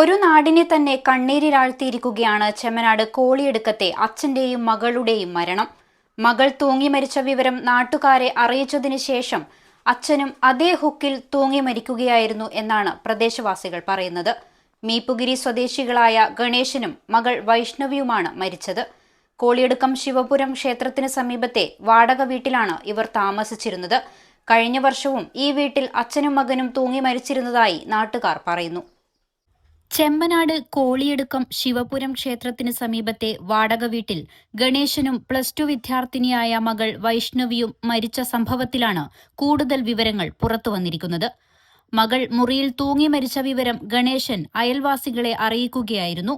ഒരു നാടിനെ തന്നെ കണ്ണീരിലാഴ്ത്തിയിരിക്കുകയാണ് ചെമ്മനാട് കോളിയടുക്കത്തെ അച്ഛന്റെയും മകളുടെയും മരണം. മകൾ തൂങ്ങി മരിച്ച വിവരം നാട്ടുകാരെ അറിയിച്ചതിനു ശേഷം അച്ഛനും അതേ ഹുക്കിൽ തൂങ്ങി മരിക്കുകയായിരുന്നു എന്നാണ് പ്രദേശവാസികൾ പറയുന്നത്. മീപ്പുഗിരി സ്വദേശികളായ ഗണേശനും മകൾ വൈഷ്ണവിയുമാണ് മരിച്ചത്. കോളിയടുക്കം ശിവപുരം ക്ഷേത്രത്തിന് സമീപത്തെ വാടക വീട്ടിലാണ് ഇവർ താമസിച്ചിരുന്നത്. കഴിഞ്ഞ വർഷവും ഈ വീട്ടിൽ അച്ഛനും മകനും തൂങ്ങി മരിച്ചിരുന്നതായി നാട്ടുകാർ പറയുന്നു. ചെമ്മനാട് കോളിയടുക്കം ശിവപുരം ക്ഷേത്രത്തിന് സമീപത്തെ വാടക വീട്ടിൽ ഗണേശനും +2 വിദ്യാർത്ഥിനിയായ മകൾ വൈഷ്ണവിയും മരിച്ച സംഭവത്തിലാണ് കൂടുതൽ വിവരങ്ങൾ പുറത്തുവന്നിരിക്കുന്നത്. മകൾ മുറിയിൽ തൂങ്ങി മരിച്ച വിവരം ഗണേശൻ അയൽവാസികളെ അറിയിക്കുകയായിരുന്നു.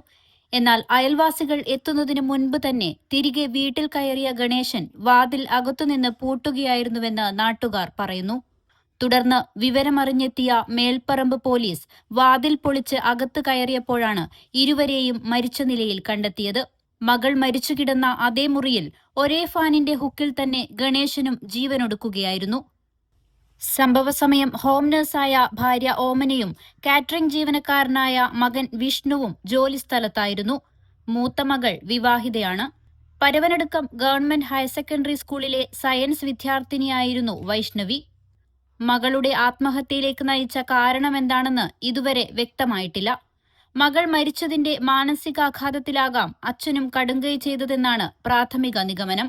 എന്നാൽ അയൽവാസികൾ എത്തുന്നതിന് മുൻപ് തന്നെ തിരികെ വീട്ടിൽ കയറിയ ഗണേശൻ വാതിൽ അകത്തുനിന്ന് പൂട്ടുകയായിരുന്നുവെന്ന് നാട്ടുകാർ പറയുന്നു. തുടർന്ന് വിവരമറിഞ്ഞെത്തിയ മേൽപ്പറമ്പ് പോലീസ് വാതിൽ പൊളിച്ച് അകത്ത് കയറിയപ്പോഴാണ് ഇരുവരെയും മരിച്ച നിലയിൽ കണ്ടെത്തിയത്. മകൾ മരിച്ചുകിടന്ന അതേ മുറിയിൽ ഒരേ ഫാനിന്റെ ഹുക്കിൽ തന്നെ ഗണേശനും ജീവനൊടുക്കുകയായിരുന്നു. സംഭവസമയം ഹോം നഴ്സായ ഭാര്യ ഓമനയും കാറ്ററിംഗ് ജീവനക്കാരനായ മകൻ വിഷ്ണുവും ജോലിസ്ഥലത്തായിരുന്നു. മൂത്ത മകൾ വിവാഹിതയാണ്. പരവനടുക്കം ഗവൺമെന്റ് ഹയർ സെക്കൻഡറി സ്കൂളിലെ സയൻസ് വിദ്യാർത്ഥിനിയായിരുന്നു വൈഷ്ണവി. മകളുടെ ആത്മഹത്യയിലേക്ക് നയിച്ച കാരണമെന്താണെന്ന് ഇതുവരെ വ്യക്തമായിട്ടില്ല. മകൾ മരിച്ചതിന്റെ മാനസികാഘാതത്തിലാകാം അച്ഛനും കടുങ്കൈ ചെയ്തതെന്നാണ് പ്രാഥമിക നിഗമനം.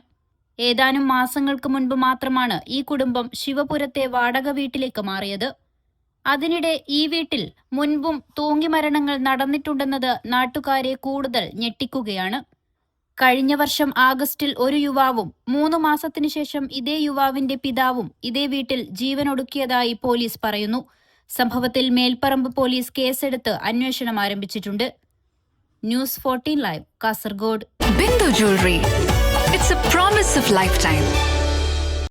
ഏതാനും മാസങ്ങൾക്ക് മുൻപ് മാത്രമാണ് ഈ കുടുംബം ശിവപുരത്തെ വാടക വീട്ടിലേക്ക് മാറിയത്. അതിനിടെ ഈ വീട്ടിൽ മുൻപും തൂങ്ങിമരണങ്ങൾ നടന്നിട്ടുണ്ടെന്നത് നാട്ടുകാരെ കൂടുതൽ ഞെട്ടിക്കുകയാണ്. കഴിഞ്ഞ വർഷം ആഗസ്റ്റിൽ ഒരു യുവാവും 3 മാസത്തിനു ശേഷം ഇതേ യുവാവിന്റെ പിതാവും ഇതേ വീട്ടിൽ ജീവനൊടുക്കിയതായി പോലീസ് പറയുന്നു. സംഭവത്തിൽ മേൽപ്പറമ്പ് പോലീസ് കേസെടുത്ത് അന്വേഷണം ആരംഭിച്ചിട്ടുണ്ട്. News 14 live, Kasaragod. Bindu Jewelry. It's a promise of lifetime.